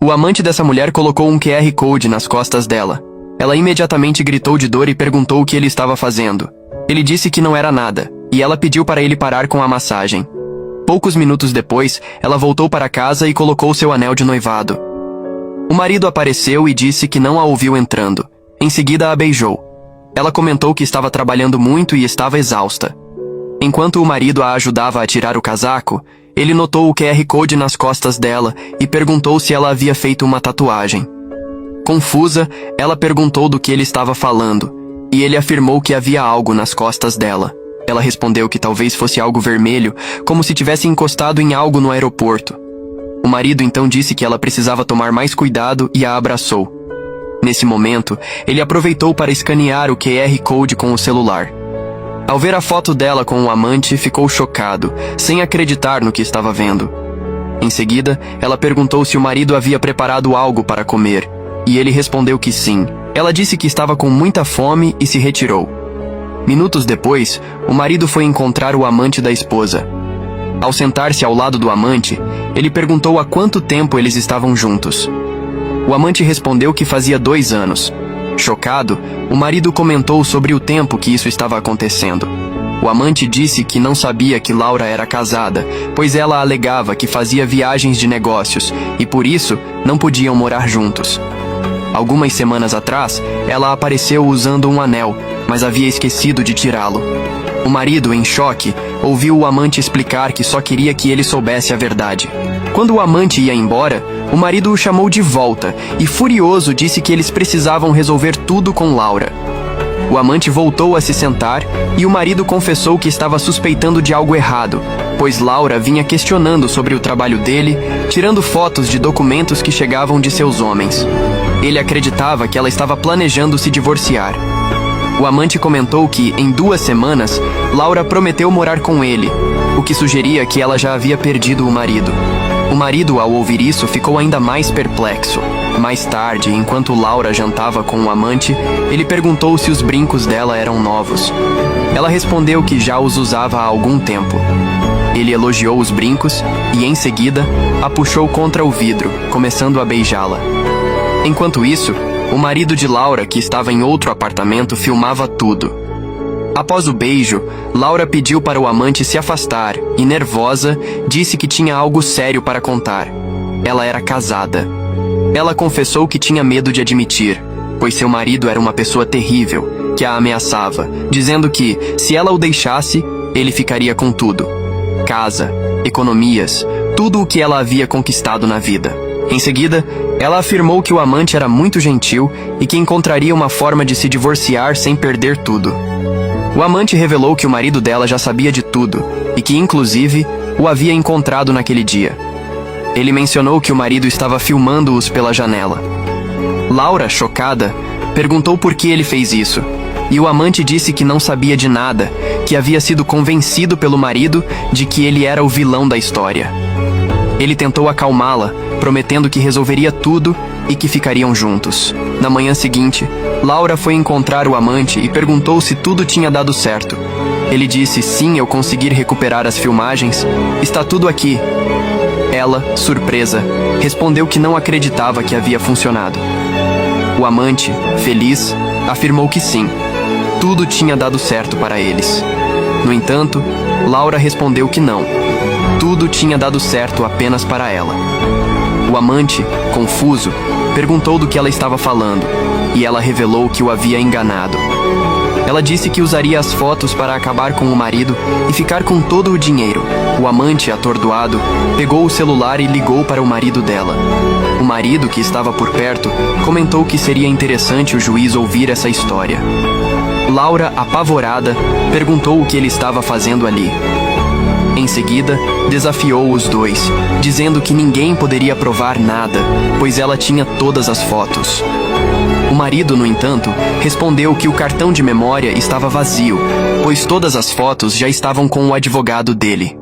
O amante dessa mulher colocou um QR Code nas costas dela. Ela imediatamente gritou de dor e perguntou o que ele estava fazendo. Ele disse que não era nada, e ela pediu para ele parar com a massagem. Poucos minutos depois, ela voltou para casa e colocou seu anel de noivado. O marido apareceu e disse que não a ouviu entrando. Em seguida, a beijou. Ela comentou que estava trabalhando muito e estava exausta. Enquanto o marido a ajudava a tirar o casaco, ele notou o QR Code nas costas dela e perguntou se ela havia feito uma tatuagem. Confusa, ela perguntou do que ele estava falando, e ele afirmou que havia algo nas costas dela. Ela respondeu que talvez fosse algo vermelho, como se tivesse encostado em algo no aeroporto. O marido então disse que ela precisava tomar mais cuidado e a abraçou. Nesse momento, ele aproveitou para escanear o QR Code com o celular. Ao ver a foto dela com o amante, ficou chocado, sem acreditar no que estava vendo. Em seguida, ela perguntou se o marido havia preparado algo para comer, e ele respondeu que sim. Ela disse que estava com muita fome e se retirou. Minutos depois, o marido foi encontrar o amante da esposa. Ao sentar-se ao lado do amante, ele perguntou há quanto tempo eles estavam juntos. O amante respondeu que fazia 2 anos. Chocado, o marido comentou sobre o tempo que isso estava acontecendo. O amante disse que não sabia que Laura era casada, pois ela alegava que fazia viagens de negócios e por isso não podiam morar juntos. Algumas semanas atrás, ela apareceu usando um anel, mas havia esquecido de tirá-lo. O marido, em choque, ouviu o amante explicar que só queria que ele soubesse a verdade. Quando o amante ia embora, o marido o chamou de volta e, furioso, disse que eles precisavam resolver tudo com Laura. O amante voltou a se sentar e o marido confessou que estava suspeitando de algo errado, pois Laura vinha questionando sobre o trabalho dele, tirando fotos de documentos que chegavam de seus homens. Ele acreditava que ela estava planejando se divorciar. O amante comentou que, em 2 semanas, Laura prometeu morar com ele, o que sugeria que ela já havia perdido o marido. O marido, ao ouvir isso, ficou ainda mais perplexo. Mais tarde, enquanto Laura jantava com o amante, ele perguntou se os brincos dela eram novos. Ela respondeu que já os usava há algum tempo. Ele elogiou os brincos e, em seguida, a puxou contra o vidro, começando a beijá-la. Enquanto isso, o marido de Laura, que estava em outro apartamento, filmava tudo. Após o beijo, Laura pediu para o amante se afastar e, nervosa, disse que tinha algo sério para contar. Ela era casada. Ela confessou que tinha medo de admitir, pois seu marido era uma pessoa terrível, que a ameaçava, dizendo que, se ela o deixasse, ele ficaria com tudo. Casa, economias, tudo o que ela havia conquistado na vida. Em seguida, ela afirmou que o amante era muito gentil e que encontraria uma forma de se divorciar sem perder tudo. O amante revelou que o marido dela já sabia de tudo e que, inclusive, o havia encontrado naquele dia. Ele mencionou que o marido estava filmando-os pela janela. Laura, chocada, perguntou por que ele fez isso, e o amante disse que não sabia de nada, que havia sido convencido pelo marido de que ele era o vilão da história. Ele tentou acalmá-la, prometendo que resolveria tudo e que ficariam juntos. Na manhã seguinte, Laura foi encontrar o amante e perguntou se tudo tinha dado certo. Ele disse: "Sim, eu consegui recuperar as filmagens. Está tudo aqui." Ela, surpresa, respondeu que não acreditava que havia funcionado. O amante, feliz, afirmou que sim. Tudo tinha dado certo para eles. No entanto, Laura respondeu que não. Tudo tinha dado certo apenas para ela. O amante, confuso, perguntou do que ela estava falando, e ela revelou que o havia enganado. Ela disse que usaria as fotos para acabar com o marido e ficar com todo o dinheiro. O amante, atordoado, pegou o celular e ligou para o marido dela. O marido, que estava por perto, comentou que seria interessante o juiz ouvir essa história. Laura, apavorada, perguntou o que ele estava fazendo ali. Em seguida, desafiou os dois, dizendo que ninguém poderia provar nada, pois ela tinha todas as fotos. O marido, no entanto, respondeu que o cartão de memória estava vazio, pois todas as fotos já estavam com o advogado dele.